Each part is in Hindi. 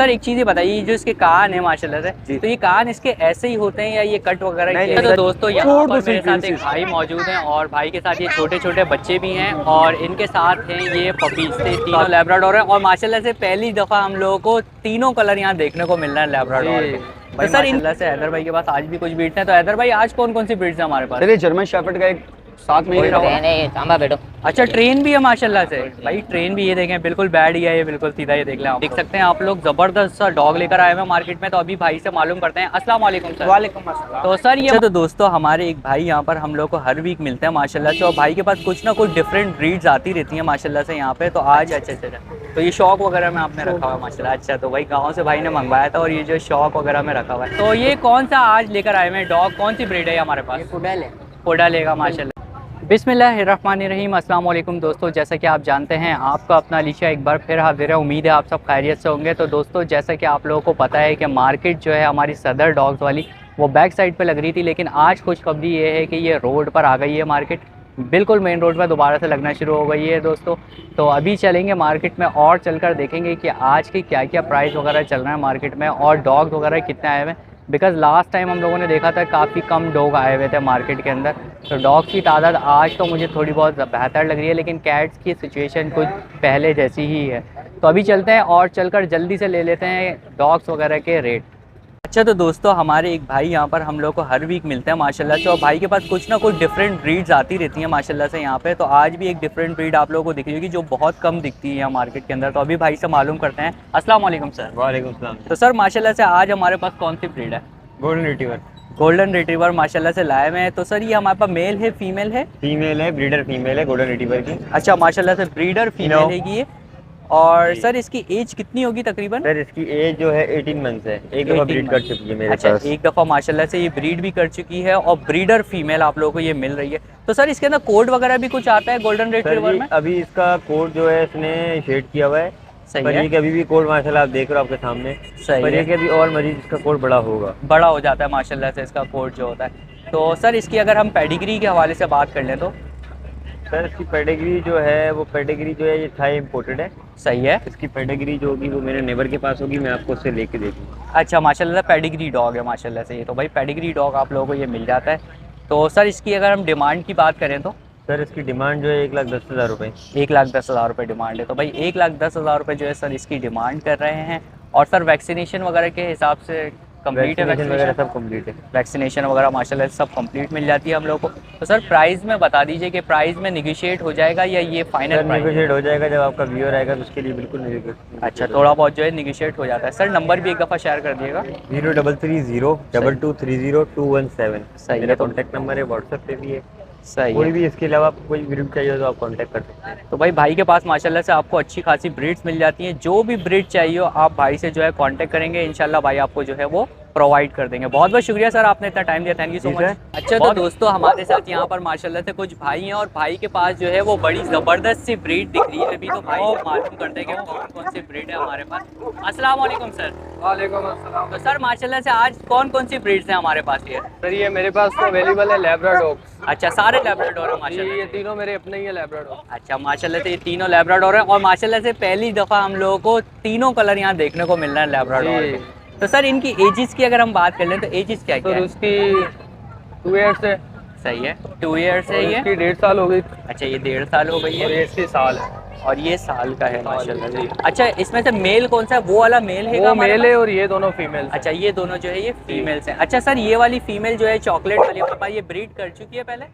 सर एक चीज़ ये बताइए, जो इसके कान है माशाल्लाह से, तो ये कान इसके ऐसे ही होते हैं या ये कट वगैरह नहीं, किए? नहीं, तो दोस्तों यहाँ पर दूसरी मेरे साथ एक pieces। भाई मौजूद हैं और भाई के साथ ये छोटे छोटे बच्चे भी हैं और इनके साथ हैं ये पपीज थे, तीनों लैब्राडोर हैं। और माशाल्लाह से पहली दफ़ा हम लोगों को तीनों कलर यहाँ देखने को मिल रहा है लैब्राडोर के। तो सर माशाल्लाह से हैदर भाई के पास आज भी कुछ ब्रीड्स हैं। तो हैदर भाई आज कौन कौन सी ब्रीड्स हैं हमारे पास? सर ये जर्मन शेफर्ड का एक 7 महीने का हुआ। नहीं सांभा बैठो। अच्छा ट्रेन भी है माशाल्लाह से भाई, ट्रेन भी ये देखें बिल्कुल बैड ही है, ये बिल्कुल सीधा ये देख लें आप। देख सकते हैं आप लोग जबरदस्त सा डॉग लेकर आए हैं मार्केट में। तो अभी भाई से मालूम करते हैं। अस्सलाम वालेकुम सर। वालेकुम अस्सलाम। तो सर ये तो दोस्तों हमारे एक भाई यहाँ पर हम लोग को हर वीक मिलते हैं माशाल्लाह से, और भाई के पास कुछ ना कुछ डिफरेंट ब्रीड्स आती रहती हैं माशाल्लाह से यहाँ पे। तो आज अच्छा तो ये शौक वगैरह में आपने रखा हुआ है माशाल्लाह। अच्छा तो भाई गाँव से भाई ने मंगवाया था और ये जो शौक वगैरह में रखा हुआ है। तो ये कौन सा आज लेकर आए हैं डॉग, कौन सी ब्रीड है हमारे पास? पुडल है। पोडा लेगा माशाल्लाह। बिस्मिल्लाहिर्रहमानिर्रहीम। अस्सलाम वालेकुम दोस्तों, जैसा कि आप जानते हैं आपका अपना अलीशा एक बार फिर हाजिर है। उम्मीद है आप सब खैरियत से होंगे। तो दोस्तों जैसा कि आप लोगों को पता है कि मार्केट जो है हमारी सदर डॉग्स वाली वो बैक साइड पे लग रही थी, लेकिन आज खुशखबरी ये है कि ये रोड पर आ गई है मार्केट, बिल्कुल मेन रोड पर दोबारा से लगना शुरू हो गई है दोस्तों। तो अभी चलेंगे मार्केट में और चलकर देखेंगे कि आज की क्या क्या प्राइस वगैरह चल रहा है मार्केट में और डॉग्स वगैरह कितने आए हुए हैं। बिकॉज़ लास्ट टाइम हम लोगों ने देखा था काफ़ी कम डॉग आए हुए थे मार्केट के अंदर। तो डॉग्स की तादाद आज तो मुझे थोड़ी बहुत बेहतर लग रही है, लेकिन कैट्स की सिचुएशन कुछ पहले जैसी ही है। तो अभी चलते हैं और चलकर जल्दी से ले लेते हैं डॉग्स वगैरह के रेट। अच्छा तो दोस्तों हमारे एक भाई यहाँ पर हम लोग को हर वीक मिलते हैं माशाल्लाह से, और भाई के पास कुछ ना कुछ डिफरेंट ब्रीड्स आती रहती हैं माशाल्लाह से यहाँ पे। तो आज भी एक डिफरेंट ब्रीड आप लोगों को दिख रही होगी जो बहुत कम दिखती है यहाँ मार्केट के अंदर। तो अभी भाई से मालूम करते हैं। अस्सलाम वालेकुम सर। वालेकुम सलाम। तो सर माशाल्लाह से आज हमारे पास कौन सी ब्रीड है? Golden retriever. गोल्डन रिट्रीवर माशाल्लाह से लाए हुए हैं। तो सर ये हमारे पास मेल है फीमेल है? फीमेल है, ब्रीडर फीमेल है गोल्डन रिट्रीवर की। अच्छा माशाल्लाह से ब्रीडर फीमेल है ये। और सर इसकी एज कितनी होगी तकरीबन? सर इसकी एज जो है 18 मंथ्स है, एक दफ़ा ब्रीड कर चुकी है मेरे अच्छा पास। एक दफ़ा माशाल्लाह से ये ब्रीड भी कर चुकी है और ब्रीडर फीमेल आप लोगों को ये मिल रही है। तो सर इसके अंदर कोड वगैरह भी कुछ आता है गोल्डन रिट्रीवर में? अभी इसका कोड जो है इसने शेड किया हुआ है। सही पर है। ये कि अभी भी कोड माशाल्लाह आप देख रहे हो आपके सामने। सही पर है। ये कि अभी और मजीद इसका कोड बड़ा होगा, बड़ा हो जाता है माशाल्लाह से इसका कोड जो होता है। तो सर इसकी अगर हम पेडिग्री के हवाले से बात कर लें तो? सर इसकी पेडिग्री जो है वो पेडिग्री जो है ये थाई इम्पोर्टेड है। सही है। इसकी पेडिग्री जो होगी वो मेरे नेबर के पास होगी, मैं आपको उससे लेके दे दूँगा। अच्छा माशाल्लाह पेडिग्री डॉग है माशाल्लाह से ये। तो भाई पेडिग्री डॉग आप लोगों को ये मिल जाता है। तो सर इसकी अगर हम डिमांड की बात करें तो? सर इसकी डिमांड जो है 1,10,000 रुपये। 1,10,000 रुपये डिमांड है। तो भाई 1,10,000 रुपये जो है सर इसकी डिमांड कर रहे हैं। और सर वैक्सीनेशन वगैरह के हिसाब से कंप्लीट है? वैक्सीनेशन वगैरह सब कंप्लीट है। वैक्सीनेशन वगैरह माशाल्लाह सब कंप्लीट मिल जाती है हम लोग को। तो सर प्राइस में बता दीजिए कि प्राइस में निगोशिएट हो जाएगा या ये फाइनल प्राइस? निगोशिएट हो जाएगा, जब आपका व्यूअर आएगा तो उसके लिए बिल्कुल निगोशिएट। अच्छा थोड़ा बहुत जो है निगोशिएट हो जाता है। सर नंबर भी एक दफ़ा शेयर कर दिएगा। 0330223217। सही है। मेरा कॉन्टैक्ट नंबर है, व्हाट्सएप पे भी है। सही कोई है। भी इसके अलावा आपको कोई ब्रीड चाहिए तो आप कांटेक्ट कर सकते हैं। तो भाई भाई के पास माशाल्लाह से आपको अच्छी खासी ब्रीड्स मिल जाती हैं। जो भी ब्रीड चाहिए हो आप भाई से जो है कांटेक्ट करेंगे, इंशाल्लाह भाई आपको जो है वो प्रोवाइड कर देंगे। बहुत बहुत शुक्रिया सर आपने इतना टाइम दिया, थैंक यू सो मच। अच्छा तो दोस्तों हमारे साथ यहाँ पर माशाल्लाह से कुछ भाई हैं और भाई के पास जो है वो बड़ी ज़बरदस्त सी ब्रीड दिख रही है अभी। तो भाई से मालूम करते हैं कि कौन कौन सी ब्रीड है हमारे पास। अस्सलाम वालेकुम सर। वालेकुम अस्सलाम। तो सर माशाल्लाह से आज कौन कौन सी ब्रीड्स हैं हमारे पास ये? सर ये मेरे पास तो अवेलेबल है लैब्राडोर। अच्छा सारे लैब्राडोर हैं माशाल्लाह? ये तीनों मेरे अपने ही है लैब्राडोर। अच्छा माशाल्लाह से ये तीनों लैब्राडोर हैं और माशाल्लाह से पहली दफ़ा हम लोगों को तीनों कलर यहाँ देखने को मिल रहा है लैब्राडोर के। तो सर इनकी एजेस की अगर हम बात कर लें तो एजेस क्या क्या तो है? उसकी 2 ईयर्स है। सही है 2 ईयर्स है ये। इसकी 1.5 साल हो गई अच्छा ये 1.5 साल हो गई और है ये इसकी साल है। और ये साल का है माशाल्लाह से। अच्छा इसमें से मेल कौन सा है? वो वाला मेल है? वो मेल है और ये दोनों फीमेल। अच्छा ये दोनों जो है ये फीमेल्स हैं। अच्छा सर ये वाली फीमेल जो है चॉकलेट वाली हमारे पास ये ब्रीड कर चुकी है पहले?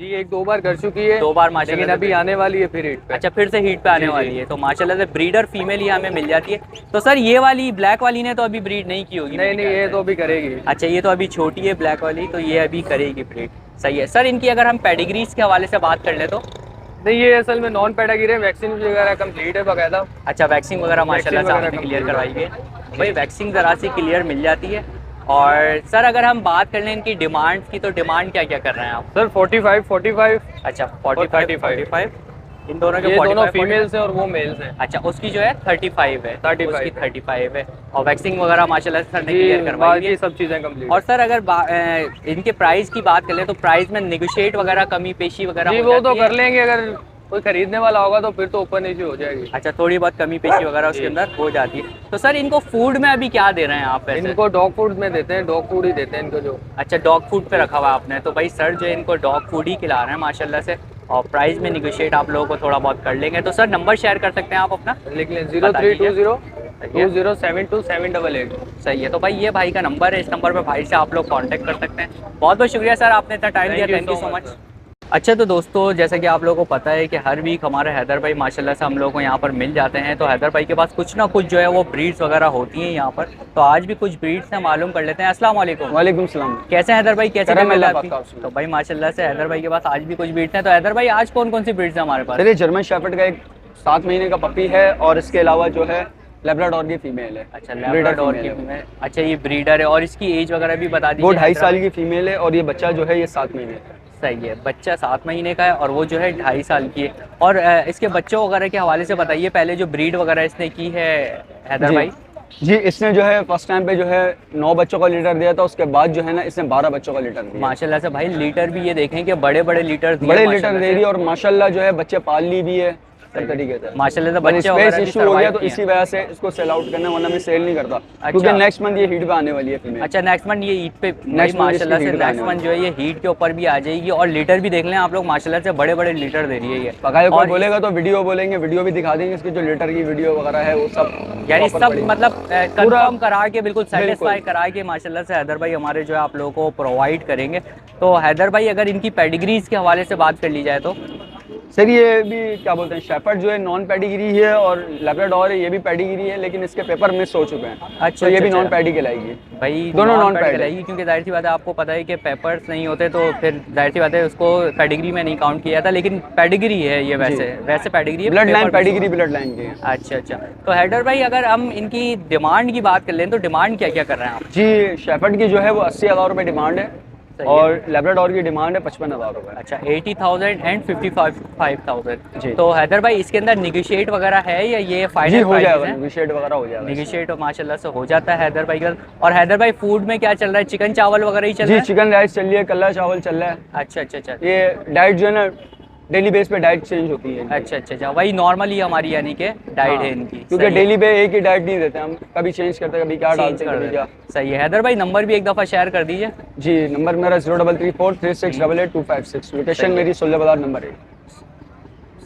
जी 1-2 बार कर चुकी है। 2 बार माशाल्लाह लेकिन अभी आने वाली है फिर हीट पे। अच्छा फिर से हीट पे आने वाली है। तो माशाल्लाह से ब्रीडर फीमेल ही हमें मिल जाती है। तो सर ये वाली ब्लैक वाली ने तो अभी ब्रीड नहीं की होगी? नहीं ये तो अभी करेगी। अच्छा ये तो अभी छोटी है ब्लैक वाली, तो ये अभी करेगी ब्रीड। सही है सर। इनकी अगर हम पेडिग्रीज के हवाले से बात कर ले तो? नहीं ये असल में नॉन पेडागिरी है, वैक्सीन वगैरह कंप्लीट है बकायदा। अच्छा वैक्सीन वगैरह माशाल्लाह से आपने क्लियर करवाई है भाई। वैक्सीन ज़रा सी क्लियर मिल जाती है। और सर अगर हम बात कर लें इनकी डिमांड की तो डिमांड क्या क्या कर रहे हैं आप? सर 45। अच्छा 45 इन दोनों के? ये दोनों 45, फीमेल्स हैं और वो मेल्स हैं। अच्छा उसकी जो है 35 है। 35 उसकी 35 है और वैक्सिंग वगैरह माशाल्लाह से सर ने क्लियर करवाई है। ये सब चीज़ें कंप्लीट। और सर अगर इनके प्राइस की बात कर लें तो प्राइस में निगोशिएट वगैरह कमी पेशी वगैरह जी हो वो तो जाती है? कर लेंगे, अगर कोई खरीदने वाला होगा तो फिर तो ऊपर नीचे हो जाएगी। अच्छा, थोड़ी बहुत कमी पेशी वगैरह उसके अंदर हो जाती है। तो सर इनको फूड में अभी क्या दे रहे हैं आप वैसे? इनको डॉग फूड में देते हैं, डॉग फूड ही देते हैं इनको जो। अच्छा, डॉग फूड पे रखा हुआ है आपने, तो भाई सर जो है इनको डॉग फूड ही खिला रहे हैं माशाल्लाह से, और प्राइस में निगोशिएट आप लोगों को थोड़ा बहुत कर लेंगे। तो सर नंबर शेयर कर सकते हैं आप अपना? लिख लें 0320207278। सही है। तो भाई ये भाई का नंबर है, इस नंबर पे भाई से आप लोग कांटेक्ट कर सकते हैं। बहुत बहुत शुक्रिया सर, आपने इतना टाइम दिया, थैंक यू सो मच। अच्छा, तो दोस्तों जैसा कि आप लोगों को पता है कि हर वीक हमारे हैदर भाई माशाल्लाह से हम लोगों को यहाँ पर मिल जाते हैं। तो हैदर भाई के पास कुछ ना कुछ जो है वो ब्रीड्स वगैरह होती हैं यहाँ पर। तो आज भी कुछ ब्रीड्स हैं, मालूम कर लेते हैं। अस्सलाम वालेकुम। वालेकुम सलाम। कैसे हैं हैदर भाई, कैसे करम मिला अल्लाह आपकी? पाक। तो भाई माशाल्लाह से हैदर भाई के पास आज भी कुछ ब्रीड्स हैं। तो हैदर भाई आज कौन कौन सी ब्रीड्स हैं हमारे पास? सर ये जर्मन शेफर्ड का एक 7 महीने का पपी है, और इसके अलावा जो है लैब्राडोर की फीमेल है। अच्छा, लैब्राडोर की फीमेल। अच्छा, ये ब्रीडर है, और इसकी एज वगैरह भी बता दीजिए। वो 2.5 साल की फीमेल है, और ये बच्चा जो है ये 7 महीने का। सही है, बच्चा 7 महीने का है और वो जो है 2.5 साल की है। और इसके बच्चों वगैरह के हवाले से बताइए, पहले जो ब्रीड वगैरह इसने की है हैदर भाई? जी, इसने जो है फर्स्ट टाइम पे जो है 9 बच्चों का लीटर दिया था, उसके बाद जो है ना इसने 12 बच्चों का लीटर दिया। माशाल्लाह से भाई लीटर भी ये देखें कि बड़े बड़े लीटर बड़े लीटर दे रही है, और माशाल्लाह जो है बच्चे पाल ली भी है सब तरीके से। माशाल्लाह से बच्चे बच्चे वगैरह भी इशू हो गया तो survive इसी वजह से इसको सेल आउट करना, वरना मैं सेल नहीं करता। अच्छा। क्योंकि नेक्स्ट मंथ ये हीट पे आने वाली है फीमेल। अच्छा, नेक्स्ट मंथ ये ईद पे Next month माशाल्लाह इसकी से heat पे नेक्स्ट आने मंथ जो है ये हीट के ऊपर भी आ जाएगी। और लीटर भी देख लें आप लोग, माशाल्लाह से बड़े बड़े लीटर दे रही है ये। अगर कोई और बोलेगा तो वीडियो बोलेंगे, वीडियो भी दिखा देंगे इसकी, जो लीटर की वीडियो वगैरह है वो सब यानी proper सब पड़ी। मतलब पूरा कंफर्म करा के बिल्कुल सेटिस्फाई करा के माशाल्लाह से हैदर भाई हमारे जो है आप लोगों को प्रोवाइड करेंगे। तो हैदर भाई अगर इनकी पेडिग्रीज के हवाले से बात कर ली जाए तो? सर ये भी क्या बोलते हैं, शेफर्ड जो है नॉन पेडिग्री है, और लैब्राडोर है ये भी पेडिग्री है, लेकिन इसके पेपर मिस हो चुके हैं। अच्छा, तो ये भी अच्छा, नॉन पेडी कहलाएगी। भाई दोनों नॉन नॉन पैड पैड कहलाएगी, क्योंकि जाहिर सी बात है आपको पता है कि पेपर्स नहीं होते तो फिर जाहिर सी बात है उसको पेडिग्री में नहीं काउंट किया जाता। लेकिन पेडिग्री है ये, वैसे पेडिग्री है, blood line paper miss pedigree हुआ। ब्लड लाइन की है। अच्छा अच्छा। तो हैदर भाई अगर हम इनकी डिमांड की बात कर लें तो डिमांड क्या क्या कर रहे हैं आप? जी, शेफर्ड की जो है वो 80,000 रुपये डिमांड है, सही है। और लैब्राडोर की डिमांड है 55,000 रुपये। अच्छा, 80,000 एंड 55,000। जी। तो हैदर भाई इसके अंदर निगोशिएट वगैरह है या ये जी फाइनल हो प्राइस जाएगा, है? निगोशिएट वगैरह हो जाएगा। निगोशिएट माशाल्लाह से हो जाता है हैदर भाई का। और हैदर भाई फूड में क्या चल रहा है, चिकन चावल वगैरह ही चल जी, रहा है? चिकन राइस चल रही है, कल्ला चावल चल रहा है। अच्छा अच्छा अच्छा ये डाइट जो है ना डेली बेस पे डाइट चेंज होती है। अच्छा अच्छा अच्छा, वही नॉर्मली हमारी यानी कि डाइट है इनकी। क्योंकि सही है। डेली पे एक ही डाइट नहीं देते हम, कभी चेंज करते हैं, कभी क्या चेंज डालते हैं, कर कभी क्या। देते। सही है। हैदर भाई नंबर भी एक दफ़ा शेयर कर दीजिए। जी, नंबर मेरा 033436888256। लोकेशन मेरी 16 बाजार नंबर 1।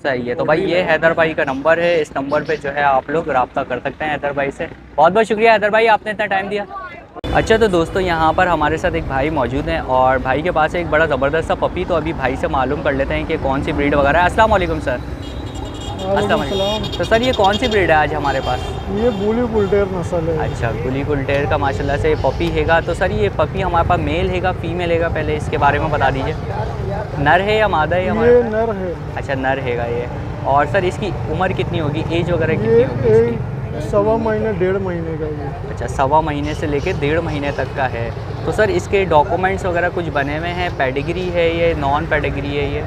सही है। तो भाई ये हैदर भाई का नंबर है, इस नंबर पे जो है आप लोग रब्ता कर सकते हैं हैदर भाई से। बहुत बहुत शुक्रिया हैदर भाई, आपने इतना टाइम दिया। अच्छा, तो दोस्तों यहाँ पर हमारे साथ एक भाई मौजूद हैं और भाई के पास है एक बड़ा ज़बरदस्त सा पपी। तो अभी भाई से मालूम कर लेते हैं कि कौन सी ब्रीड वगैरह है। अस्सलाम वालेकुम सर। अस्सलाम वालेकुम। तो सर ये कौन सी ब्रीड है आज हमारे पास? ये बुली बुल्टेर नस्ल है। अच्छा, गुली गुलटेर का माशाल्लाह से पपी हैगा। तो सर ये पपी हमारे पास मेल हैगा फीमेल हैगा, पहले इसके बारे में बता दीजिए। नर है या मादा है हमारे? ये नर है। अच्छा, नर हैगा ये। और सर इसकी उम्र कितनी होगी, एज वगैरह ये कितनी होगी इसकी? 1.25 महीने 1.5 महीने का ये। अच्छा, 1.25 महीने से लेके 1.5 महीने तक का है। तो सर इसके डॉक्यूमेंट्स वगैरह कुछ बने हुए हैं, पेडिग्री है ये, नॉन पेडिग्री है ये?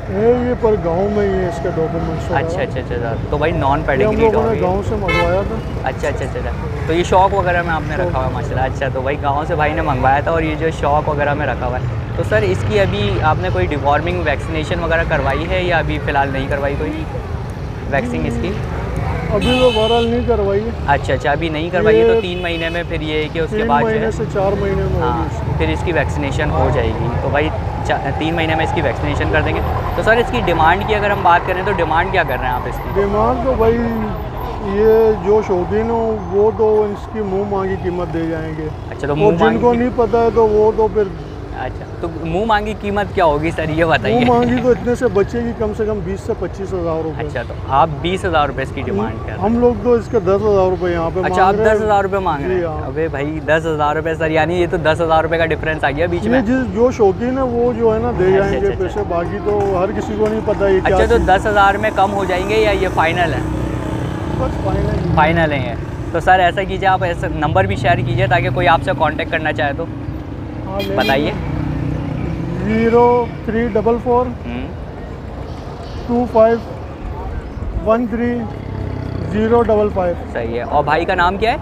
ये पर गांव में ही है इसके डॉक्यूमेंट्स। अच्छा अच्छा अच्छा। तो भाई नॉन हम पेडिग्री लोगों ने डॉग है। गांव से मंगवाया था। अच्छा अच्छा अच्छा। तो ये शौक वगैरह में आपने रखा हुआ है माशाल्लाह। अच्छा, तो भाई गांव से भाई ने मंगवाया था और ये जो शौक वगैरह में रखा हुआ है। तो सर इसकी अभी आपने कोई डिवॉर्मिंग वैक्सीनेशन वगैरह करवाई है या अभी फ़िलहाल नहीं करवाई कोई वैक्सीन इसकी? अभी तो बहरहाल नहीं करवाई है। अच्छा अच्छा, अभी नहीं करवाई है। ये तो 3 महीने में फिर ये है कि उसके 3 बाद जो महीने है से 4 महीने में होगी। हाँ, फिर इसकी वैक्सीनेशन हो जाएगी। तो भाई 3 महीने में इसकी वैक्सीनेशन कर देंगे। तो सर इसकी डिमांड की अगर हम बात करें तो डिमांड क्या कर रहे हैं आप इसकी? डिमांड तो भाई ये जो शौकीन हो वो तो इसकी मुंह मांगी कीमत दे जाएंगे। अच्छा, तो और मुँह जिनको मांगी। नहीं पता है तो वो तो फिर अच्छा, तो मुँह मांगी कीमत क्या होगी सर, ये मुंह बताइए। मांगी तो इतने से बचेगी कम से कम 20 से 25 हज़ार रुपये। अच्छा, तो आप 20,000 रुपये इसकी डिमांड कर रहे हैं? हम लोग तो इसके 10,000 रुपये यहाँ पे अच्छा, आप मांग रहे हैं। 10,000 रुपये मांग रहे जी, हैं? हाँ। अबे भाई 10,000 रुपये सर, यानी ये तो 10,000 रुपये का डिफरेंस आ गया बीच ये में। जो शौकीन है वो जो है ना दे अच्छा, जाएंगे अच्छा, पैसे, बाकी तो हर किसी को नहीं पता ये क्या अच्छा, तो चीज़। 10,000 में कम हो जाएंगे या ये फाइनल है? बस फाइनल। फाइनल है ये। तो सर ऐसा कीजिए, आप ऐसा नंबर भी शेयर कीजिए ताकि कोई आपसे कांटेक्ट करना चाहे तो बताइए। 0344 2513 सही है। और भाई का नाम क्या है?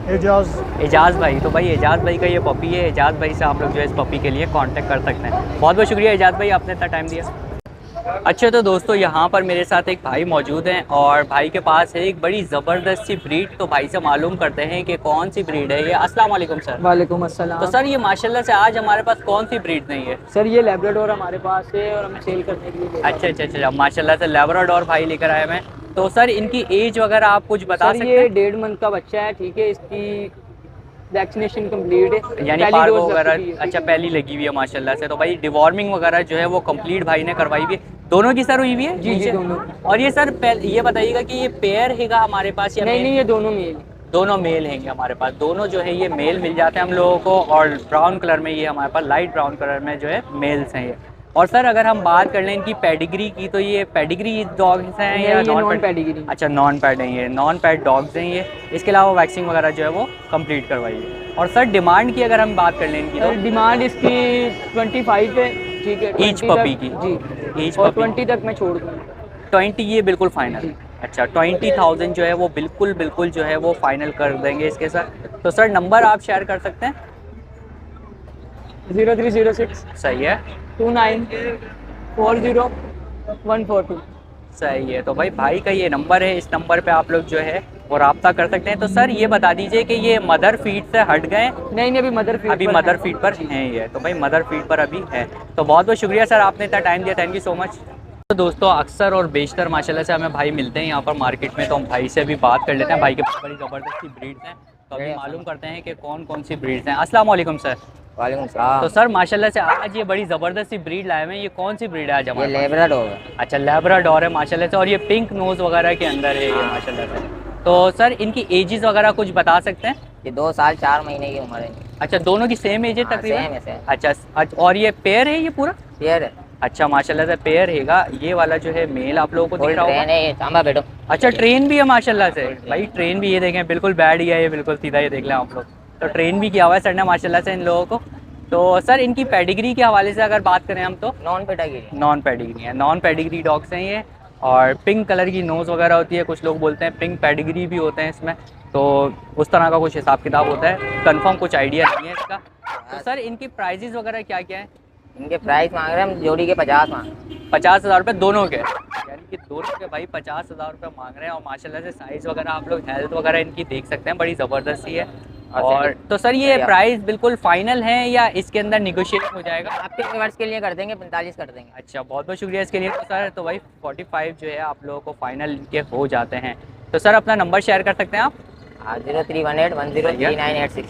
एजाज। एजाज़ भाई। तो भाई एजाज़ भाई का ये पपी है। एजाज़ भाई से आप लोग जो है इस पपी के लिए कांटेक्ट कर सकते हैं। बहुत बहुत शुक्रिया एजाज़ भाई, आपने इतना टाइम दिया। अच्छा तो दोस्तों यहाँ पर मेरे साथ एक भाई मौजूद हैं और भाई के पास है एक बड़ी ज़बरदस्त सी ब्रीड। तो भाई से मालूम करते हैं कि कौन सी ब्रीड है ये। अस्सलाम वालेकुम सर। वालेकुम अस्सलाम। तो सर ये माशाल्लाह से आज हमारे पास कौन सी ब्रीड नहीं है? सर ये लैब्राडोर हमारे पास है और हमें सेल करने के लिए। अच्छा माशाल्लाह से लैब्राडोर भाई लेकर आए हैं। तो सर इनकी एज वगैरह आप कुछ बता सकते ये हैं? 1.5 मंथ का बच्चा है, ठीक है। इसकी वैक्सीनेशन कंप्लीट है, यानी पहली पार्वो डोज लग वगैरह चुकी है। अच्छा पहली लगी हुई है माशाल्लाह से। तो भाई डिवॉर्मिंग वगैरह जो है वो कंप्लीट भाई ने करवाई हुई है। दोनों की सर हुई हुई है? जी नीचे? दोनों। और ये सर ये बताइएगा कि ये पेयर हैगा हमारे पास या नहीं मेल? नहीं, ये दोनों मेल। दोनों मेल हैं हमारे पास। दोनों जो है ये मेल मिल जाते हैं हम लोगों को और ब्राउन कलर में ये हमारे पास लाइट ब्राउन कलर में जो है मेल्स हैं ये। और सर अगर हम बात कर लें इनकी पेडिग्री की तो ये पेडिग्री डॉग्स हैं या नॉन पेडिग्री? अच्छा नॉन पैड हैं ये, नॉन पैड डॉग्स हैं ये। इसके अलावा वैक्सिंग वगैरह जो है वो कंप्लीट करवाई है। और सर डिमांड की अगर हम बात कर लें इनकी तो डिमांड इसकी 25 है, ठीक है। ईच पपी की? जी, ईच और पपी 20 तक मैं छोड़ दूँ। 20 ये बिल्कुल फाइनल? अच्छा 20,000 जो है वो बिल्कुल जो है वो फाइनल कर देंगे इसके साथ। तो सर नंबर आप शेयर कर सकते हैं? 0306 सही है, 2940 142। सही है। तो भाई का ये नंबर है, इस नंबर पे आप लोग जो है वो रब्ता कर सकते हैं। तो सर ये बता दीजिए कि ये मदर फीड से हट गए? नहीं, अभी मदर फीड अभी मदर फीड पर हैं ये। तो भाई मदर फीड पर अभी है। तो बहुत बहुत शुक्रिया सर, आपने इतना टाइम दिया, थैंक यू सो मच। तो दोस्तों अक्सर और बेशतर माशाल्लाह से हमें भाई मिलते हैं यहाँ पर मार्केट में, तो हम भाई से भी बात कर लेते हैं। भाई के पास बड़ी ज़बरदस्त सी ब्रीड्स हैं, तो अभी मालूम करते हैं कि कौन कौन सी ब्रीड्स हैं। अस्सलाम वालेकुम सर। वालेकुम सलाम। तो सर माशाल्लाह से आज ये बड़ी ज़बरदस्त सी ब्रीड लाए हुए हैं। ये कौन सी ब्रीड है आज ये हमारे पास? लैब्राडोर है। अच्छा लैब्राडोर है माशाल्लाह से, और ये पिंक नोज वगैरह के अंदर है ये माशाल्लाह से। तो सर इनकी एजेस वगैरह कुछ बता सकते हैं? ये 2 साल 4 महीने की उम्र है। अच्छा दोनों की सेम एज है हाँ, तकरीबन? सेम है, सेम। अच्छा और ये पेयर है ये पूरा? पेयर है। अच्छा माशाल्लाह से पेयर हैगा। ये वाला जो है मेल आप लोगों को दिख रहा ट्रेन होगा। है ये, सांबा बेटो। अच्छा ट्रेन भी है माशाल्लाह से। भाई ट्रेन भी ये देखें बिल्कुल बैड ही है ये, बिल्कुल सीधा ये देख लें आप लोग। तो ट्रेन भी किया हुआ है सर ने माशाल्लाह से इन लोगों को। तो सर इनकी पेडिग्री के हवाले से अगर बात करें हम तो? नॉन पेडागिरी। नॉन पेडिग्री है, नॉन पेडिग्री डॉग्स हैं ये। और पिंक कलर की नोज़ वगैरह होती है, कुछ लोग बोलते हैं पिंक पेडिग्री भी होते हैं इसमें। तो उस तरह का कुछ हिसाब किताब होता है, कंफर्म कुछ आइडिया नहीं है इसका। तो सर इनकी प्राइजेज़ वगैरह क्या क्या है? इनके प्राइस मांग रहे हैं हम जोड़ी के 50 मांग। 50,000 रुपये दोनों के, यानी कि दोनों के भाई 50,000 रुपये मांग रहे हैं। और माशाल्लाह से साइज़ वगैरह आप लोग हेल्थ वगैरह इनकी देख सकते हैं, बड़ी ज़बरदस्त ही है। और तो सर ये प्राइस बिल्कुल फाइनल है या इसके अंदर निगोशिएट हो जाएगा? आपके व्यूअर्स के लिए कर देंगे, 45 कर देंगे। अच्छा बहुत बहुत शुक्रिया इसके लिए। तो सर तो भाई 45 जो है आप लोगों को फाइनल के हो जाते हैं। तो सर अपना नंबर शेयर कर सकते हैं आप? 0318103986।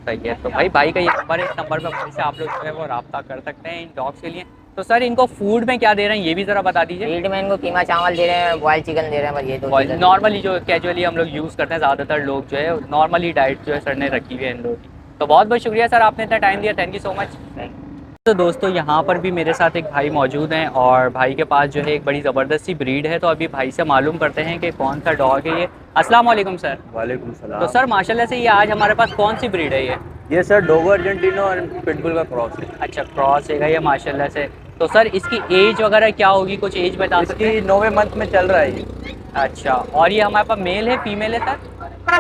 सही है। तो भाई का ये नंबर है, इस नंबर पर भाई से आप लोग जो है वो रब्ता कर सकते हैं इन डॉग्स के लिए। तो सर इनको फूड में क्या दे रहे हैं ये भी ज़रा बता दीजिए। फील्ड में इनको कीमा चावल दे रहे हैं, बॉयल चिकन दे रहे हैं, बस ये 2 चीज़ें। नॉर्मली जो कैजुअली हम लोग यूज़ करते हैं ज़्यादातर लोग जो है नॉर्मली डाइट जो है सर ने रखी हुई है इन लोगों की। तो बहुत बहुत शुक्रिया सर, आपने इतना टाइम दिया, थैंक यू सो मच। तो दोस्तों यहाँ पर भी मेरे साथ एक भाई मौजूद हैं और भाई के पास जो है एक बड़ी ज़बरदस्त सी ब्रीड है। तो अभी भाई से मालूम करते हैं कि कौन सा डॉग है ये। अस्सलाम वालेकुम सर। वालेकुम सलाम। तो सर माशाल्लाह से ये आज हमारे पास कौन सी ब्रीड है ये सर डोगो अर्जेंटिनो और पिटबुल का क्रॉस है। अच्छा क्रॉस है ये माशाल्लाह से। तो सर इसकी एज वगैरह क्या होगी, कुछ एज बता सकते हैं? इसकी 9वें मंथ में चल रहा है ये। अच्छा और ये हमारे पास मेल है फीमेल है सर?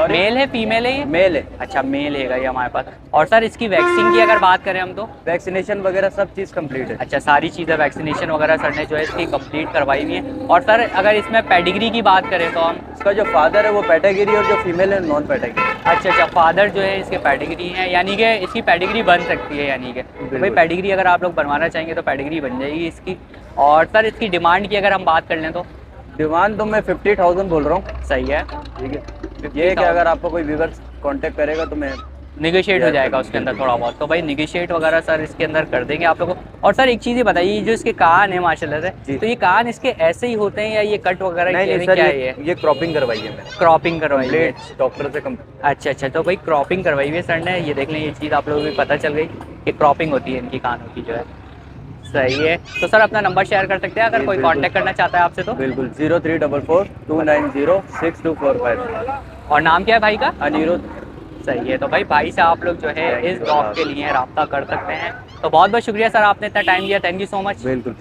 मेल है फीमेल है ये? मेल है। अच्छा मेल है ये हमारे पास। और सर इसकी वैक्सीन की अगर बात करें हम तो? वैक्सीनेशन वगैरह सब चीज़ कंप्लीट है। अच्छा सारी चीज़ें वैक्सीनेशन वगैरह सर ने जो है इसकी कंप्लीट करवाई हुई है। और सर अगर इसमें पेडिग्री की बात करें तो हम? इसका जो फादर है वो पेडागिरी और जो फीमेल है नॉन पेडागिरी। अच्छा फादर जो है इसके पेडिग्री है, यानी कि इसकी पेडिग्री बन सकती है, यानी कि भाई पेडिग्री अगर आप लोग बनवाना चाहेंगे तो पेडिग्री बन जाएगी इसकी। और सर इसकी डिमांड की अगर हम बात कर लें तो? डिमांड तो मैं 50,000 बोल रहा हूँ। सही है, ठीक है। ये है कि अगर आपको कोई व्यूअर्स कांटेक्ट करेगा तो मैं निगोशिएट हो जाएगा उसके अंदर थोड़ा बहुत। तो भाई निगोशिएट वगैरह सर इसके अंदर कर देंगे आप लोगों को। और सर एक चीज़ ये बताइए, जो इसके कान है माशाल्लाह से, तो ये कान इसके ऐसे ही होते हैं या ये कट वगैरह? नहीं सर, क्या है ये क्रॉपिंग करवाई है मैंने। क्रॉपिंग करवाई है डॉक्टर से अच्छा तो भाई क्रॉपिंग करवाई हुई है सर ने। ये देख लें, ये चीज़ आप लोगों को भी पता चल गई कि क्रॉपिंग होती है इनकी कानों की जो है। सही है। तो सर अपना नंबर शेयर कर सकते हैं अगर कोई कांटेक्ट करना चाहता है आपसे तो? बिल्कुल 0344290625। और नाम क्या है भाई का? अनिरुद्ध। सही है। तो भाई से आप लोग जो है इस डॉग के लिए रब्ता कर सकते हैं। तो बहुत बहुत शुक्रिया सर, आपने इतना टाइम दिया, थैंक यू सो मच। बिल्कुल।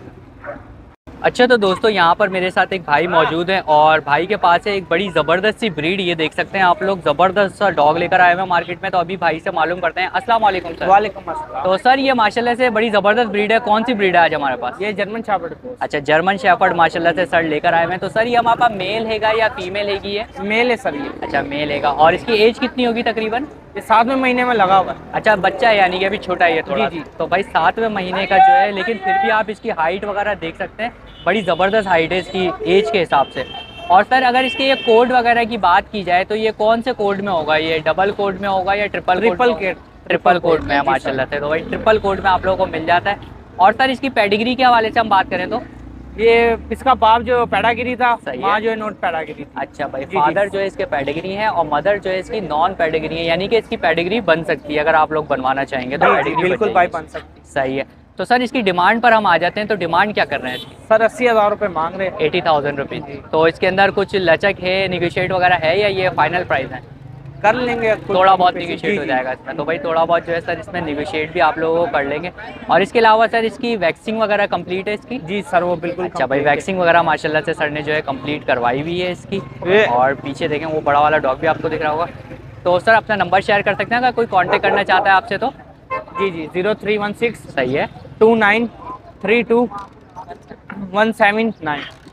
अच्छा तो दोस्तों यहाँ पर मेरे साथ एक भाई मौजूद हैं और भाई के पास है एक बड़ी ज़बरदस्त सी ब्रीड, ये देख सकते हैं आप लोग, ज़बरदस्त सा डॉग लेकर आए हुए हैं मार्केट में। तो अभी भाई से मालूम करते हैं। अस्सलाम वालेकुम सर। वालेकुम अस्सलाम। तो सर ये माशाल्लाह से बड़ी ज़बरदस्त ब्रीड है, कौन सी ब्रीड है आज हमारे पास? ये जर्मन शेफर्ड है। अच्छा जर्मन शेफर्ड माशाल्लाह से सर लेकर आए हुए हैं। तो सर ये हमारे पास मेल हैगा या फीमेल हैगी है? मेल है सर ये। अच्छा मेल हैगा। और इसकी एज कितनी होगी तकरीबन? ये 7वें महीने में लगा हुआ है। अच्छा बच्चा है यानी कि अभी छोटा ही है थोड़ा। जी। तो भाई 7वें महीने का जो है, लेकिन फिर भी आप इसकी हाइट वगैरह देख सकते हैं, बड़ी ज़बरदस्त हाइट है इसकी एज के हिसाब से। और सर अगर इसके ये कोड वगैरह की बात की जाए तो ये कौन से कोड में होगा? ये डबल कोड में होगा या ट्रिपल कोड में है माशाल्लाह से? तो भाई ट्रिपल कोड में आप लोगों को मिल जाता है। और सर इसकी पेडिग्री के हवाले से हम बात करें तो ये इसका बाप जो पैडागिरी था, सही है। माँ जो है नॉन पैडागिरी थी। अच्छा भाई जी। फादर जो है इसके पेडिग्री है और मदर जो है इसकी नॉन पेडिग्री है, यानी कि इसकी पेडिग्री बन सकती है अगर आप लोग बनवाना चाहेंगे तो। पेडिग्री बिल्कुल भाई बन सकती। सही है। तो सर इसकी डिमांड पर हम आ जाते हैं, तो डिमांड क्या कर रहे हैं इसकी? सर 80,000 रुपये मांग रहे हैं। 80,000 रुपीज़। तो इसके अंदर कुछ लचक है, निगोशिएट वगैरह है या ये फाइनल प्राइस है? कर लेंगे थोड़ा बहुत निगोशिएट हो जाएगा इसमें। तो भाई थोड़ा बहुत जो है सर इसमें निगोशिएट भी आप लोगों को कर लेंगे। और इसके अलावा सर इसकी वैक्सिंग वगैरह कंप्लीट है इसकी? जी सर वो बिल्कुल। अच्छा भाई वैक्सिंग वगैरह माशाल्लाह से सर ने जो है कंप्लीट करवाई हुई है इसकी। और पीछे देखें वो बड़ा वाला डॉग भी आपको दिख रहा होगा। तो सर अपना नंबर शेयर कर सकते हैं अगर कोई कांटेक्ट करना चाहता है आपसे तो? जी 0316 सही है 2932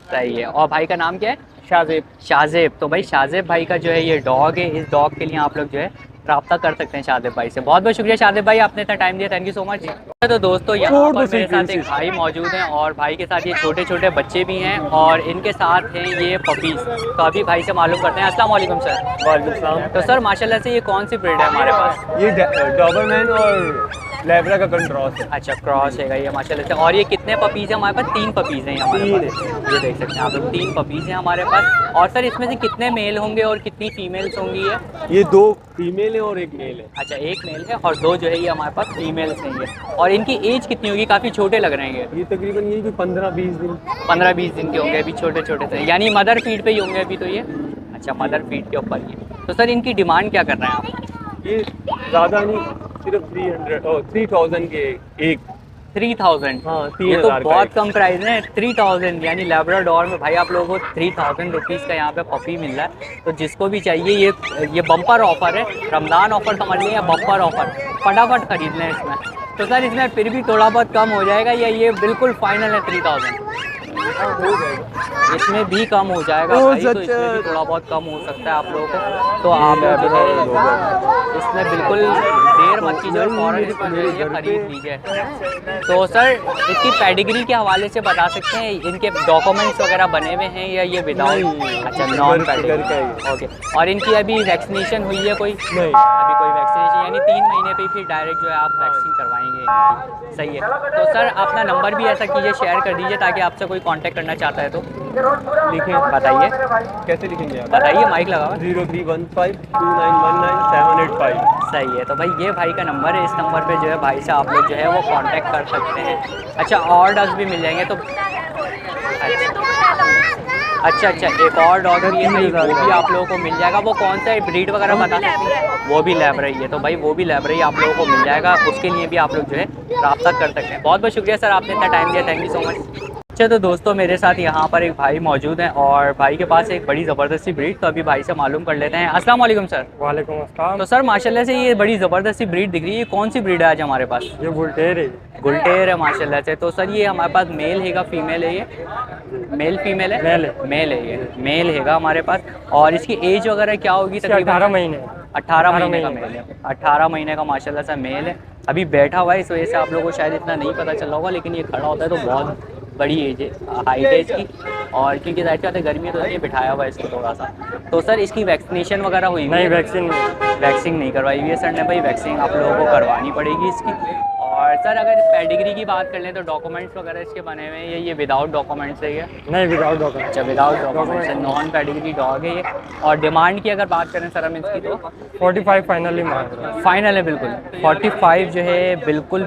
सही है। और भाई का नाम क्या है? शाहजेब। शाहजेब। तो भाई शाहजेब भाई का जो है ये डॉग है, इस डॉग के लिए आप लोग जो है रब्ता कर सकते हैं शाहजेब भाई से। बहुत बहुत शुक्रिया शाहजेब भाई, आपने इतना टाइम दिया, थैंक यू सो मच। तो दोस्तों यहाँ पर मेरे साथ एक भाई मौजूद हैं और भाई के साथ ये छोटे छोटे बच्चे भी हैं और इनके साथ हैं ये पपीज़। तो अभी भाई से मालूम करते हैं। अस्सलाम वालेकुम सर। वालेकुम। तो सर माशाल्लाह से ये कौन सी ब्रीड है हमारे पास? ये डॉबरमैन और लेब्रा का क्रॉस है। अच्छा क्रॉस है ये माशाल्लाह से। और ये कितने पपीज़ हैं हमारे पास? 3 पपीज़ हैं हमारे पास। ये देख सकते हैं आप लोग 3 पपीज़ हैं हमारे पास। और सर इसमें से कितने मेल होंगे और कितनी फीमेल्स होंगी? ये 2 फीमेल है और 1 मेल है। अच्छा 1 मेल है और 2 जो है ये हमारे पास फीमेल्स हैं ये। और इनकी एज कितनी होगी? काफ़ी छोटे लग रहे हैं ये तकरीबन यही 15-20 दिन 15-20 दिन के होंगे अभी, छोटे छोटे से, यानी मदर फीड पे ही होंगे अभी तो ये। अच्छा मदर फीड के ऊपर ये। तो सर इनकी डिमांड क्या कर रहे हैं आप? ये ज़्यादा नहीं, सिर्फ 3000 के एक। 3000? हाँ ये तो 3000 बहुत कम प्राइस है। 3000 यानी लैब्राडोर में भाई आप लोगों को 3000 रुपीज़ का यहाँ पे पपी मिल रहा है। तो जिसको भी चाहिए ये बम्पर ऑफर है, रमज़ान ऑफर समझ लें या बम्पर ऑफर, फटाफट खरीद लें इसमें। तो सर इसमें फिर भी थोड़ा बहुत कम हो जाएगा या ये बिल्कुल फाइनल है 3000? इसमें भी कम हो जाएगा भाई, तो इसमें भी थोड़ा बहुत कम हो सकता है आप लोगों को। तो आप इसमें बिल्कुल देर मत कीजिए और फ़ौरन इसको जो है ये खरीद लीजिए। तो सर इसकी पेडिग्री के हवाले से बता सकते हैं, इनके डॉक्यूमेंट्स वगैरह बने हुए हैं या ये विदाउट? अच्छा नॉन पेडिग्री। ओके। और इनकी अभी वैक्सीनेशन हुई है कोई? नहीं अभी कोई वैक्सीनेशन, यानी 3 महीने पे फिर डायरेक्ट जो है आप वैक्सीन करवाएंगे। सही है। तो सर अपना नंबर भी ऐसा कीजिए, शेयर कर दीजिए ताकि आपसे कोई कांटेक्ट करना चाहता है तो लिखें। बताइए कैसे लिखेंगे आप? बताइए, माइक लगा हुआ है। 03152919 सही है। तो भाई ये भाई का नंबर है, इस नंबर पे जो है भाई से आप लोग जो है वो कांटेक्ट कर सकते हैं। अच्छा और डॉग्स भी मिल जाएंगे तो अच्छा एक और डॉग भी है भाई, वो भी आप लोगों को मिल जाएगा। वो कौन सा है, ब्रीड वगैरह बता सकते हैं? वो भी लैब्रा ही है। तो भाई वो भी लैब्रा ही आप लोगों को मिल जाएगा, उसके लिए भी आप लोग जो है रब्ता कर सकते हैं। बहुत बहुत शुक्रिया सर, आपने इतना टाइम दिया, थैंक यू सो मच। अच्छा तो दोस्तों मेरे साथ यहाँ पर एक भाई मौजूद हैं और भाई के पास एक बड़ी ज़बरदस्त सी ब्रीड, तो अभी भाई से मालूम कर लेते हैं। अस्सलाम वालेकुम सर। वालेकुम अस्सलाम। तो सर माशाल्लाह से ये बड़ी ज़बरदस्त सी ब्रीड दिख रही है, ये कौन सी ब्रीड है आज हमारे पास? ये बुलटेर है। गुलटेर है माशाल्लाह से। तो सर ये हमारे पास मेल हैगा फीमेल है? ये मेल फीमेल है? मेल है ये, मेल हैगा हमारे पास। और इसकी एज वगैरह क्या होगी? तकरीबन 18 महीने। 18 महीने का मेल है। 18 महीने का माशाल्लाह से मेल है। अभी बैठा हुआ है, इस वजह से आप लोगों को शायद इतना नहीं पता चल रहा होगा, लेकिन ये खड़ा होता है तो बहुत बड़ी एज है, हाइट है इसकी। और क्योंकि जाहिर सी बात है गर्मी तो इसलिए बिठाया हुआ है इसको थोड़ा सा। तो सर इसकी वैक्सीनेशन वगैरह हुई? नहीं वैक्सीन नहीं करवाई हुई है सर ने भाई, वैक्सीन आप लोगों को करवानी पड़ेगी इसकी। और सर अगर पेडिग्री की बात कर लें तो डॉक्यूमेंट्स वगैरह इसके बने हुए हैं, ये विदाउट डॉक्यूमेंट्स है ये? नहीं विदाउट डॉक्यूमेंट। अच्छा विदाउट डॉक्यूमेंट्स है, नॉन पेडिग्री डॉग है ये। और डिमांड की अगर बात करें सर हम इसकी तो 45 फाइनली मांग रहे हैं। फाइनल है बिल्कुल, 45 जो है बिल्कुल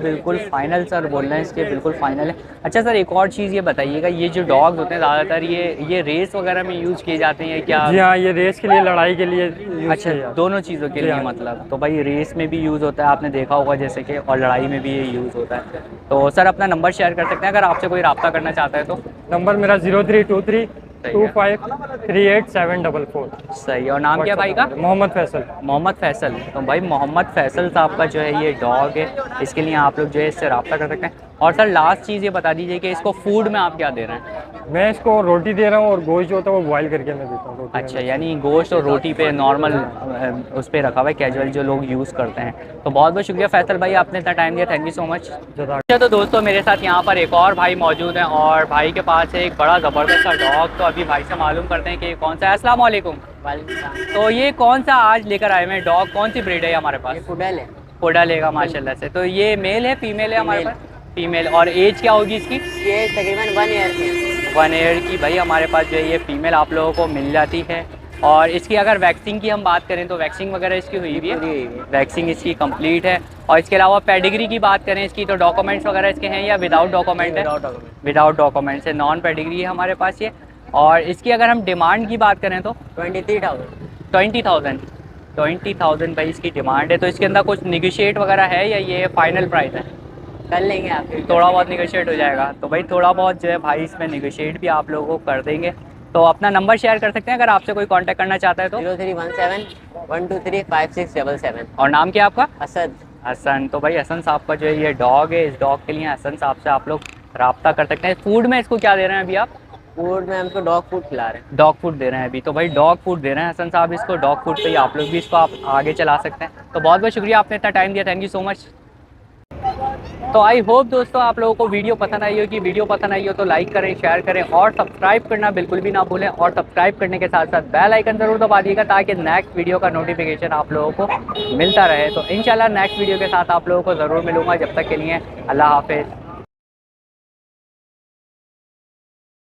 फाइनल सर बोल रहे हैं इसके, बिल्कुल फाइनल है। अच्छा सर एक और चीज़ ये बताइएगा, ये जो डॉग्स होते हैं ज़्यादातर ये रेस वगैरह में यूज़ किए जाते हैं क्या? जी हाँ, ये रेस के लिए, लड़ाई के लिए यूज़ अच्छा किया जाता है। दोनों चीज़ों के लिए मतलब। तो भाई रेस में भी यूज़ होता है, आपने देखा होगा जैसे कि, और लड़ाई में भी ये यूज़ होता है। तो सर अपना नंबर शेयर कर सकते हैं अगर आपसे कोई रब्ता करना चाहता है तो? नंबर मेरा 0323253874। सही है। और नाम क्या है भाई का? मोहम्मद फैसल। मोहम्मद फैसल। तो भाई मोहम्मद फैसल साहब का जो है ये डॉग है, इसके लिए आप लोग जो है इससे रब्ता कर सकते हैं। और सर लास्ट चीज़ ये बता दीजिए कि इसको फूड में आप क्या दे रहे हैं? मैं इसको रोटी दे रहा हूँ और गोश्त जो होता है वो बॉयल करके मैं देता हूँ रोटी में। अच्छा, यानी गोश्त और रोटी पे नॉर्मल उस पर रखा हुआ है, कैजुअल जो लोग यूज़ करते हैं। तो बहुत बहुत शुक्रिया फैसल भाई, आपने इतना टाइम दिया, थैंक यू सो मच। अच्छा तो दोस्तों मेरे साथ यहाँ पर एक और भाई मौजूद हैं और भाई के पास है एक बड़ा ज़बरदस्त सा डॉग। तो अभी भाई से मालूम करते हैं कि कौन सा है। अस्सलाम वालेकुम। तो ये कौन सा आज लेकर आए हैं डॉग, कौन सी ब्रीड है हमारे पास? पुडल है। पुडल है माशाल्लाह से। तो ये मेल है फीमेल है हमारे पास? फीमेल। और एज क्या होगी इसकी? ये तकरीबन 1 ईयर की है। 1 ईयर की। भाई हमारे पास जो है ये फीमेल आप लोगों को मिल जाती है। और इसकी अगर वैक्सिंग की हम बात करें तो वैक्सिंग वगैरह इसकी हुई हुई है? वैक्सिंग इसकी कंप्लीट है। और इसके अलावा पेडिग्री की बात करें इसकी तो डॉक्यूमेंट्स वगैरह इसके हैं या विदाउट डॉक्यूमेंट है? विदाउट डॉक्यूमेंट्स है, नॉन पेडिग्री है हमारे पास ये। और इसकी अगर हम डिमांड की बात करें तो 20,000 भाई इसकी डिमांड है। तो इसके अंदर कुछ निगोशिएट वगैरह है या ये फाइनल प्राइस है? कर लेंगे आप। थोड़ा बहुत निगोशिएट हो जाएगा। तो भाई थोड़ा बहुत जो है भाई इसमें निगोशिएट भी आप लोगों को कर देंगे। तो अपना नंबर शेयर कर सकते हैं अगर आपसे कोई कांटेक्ट करना चाहता है तो? 0317-123-5677। और नाम क्या है आपका? असद। हसन। तो भाई हसन साहब का जो है ये डॉग है, इस डॉग के लिए हसन साहब से आप लोग रब्ता कर सकते हैं। फूड में इसको क्या दे रहे हैं अभी आप? फूड में हम इसको डॉग फूड खिला रहे हैं। डॉग फूड दे रहे हैं अभी। तो भाई डॉग फूड दे रहे हैं हसन साहब इसको, डॉग फूड पे ही आप लोग भी इसको आप आगे चला सकते हैं। तो बहुत बहुत शुक्रिया, आपने इतना टाइम दिया, थैंक यू सो मच। तो आई होप दोस्तों आप लोगों को वीडियो पसंद आई होगी। वीडियो पसंद आई हो तो लाइक करें, शेयर करें और सब्सक्राइब करना बिल्कुल भी ना भूलें। और सब्सक्राइब करने के साथ साथ बेल आइकन ज़रूर दबा दिएगा ताकि नेक्स्ट वीडियो का नोटिफिकेशन आप लोगों को मिलता रहे। तो इंशाल्लाह नेक्स्ट वीडियो के साथ आप लोगों को ज़रूर मिलूँगा। जब तक के लिए अल्लाह हाफिज़।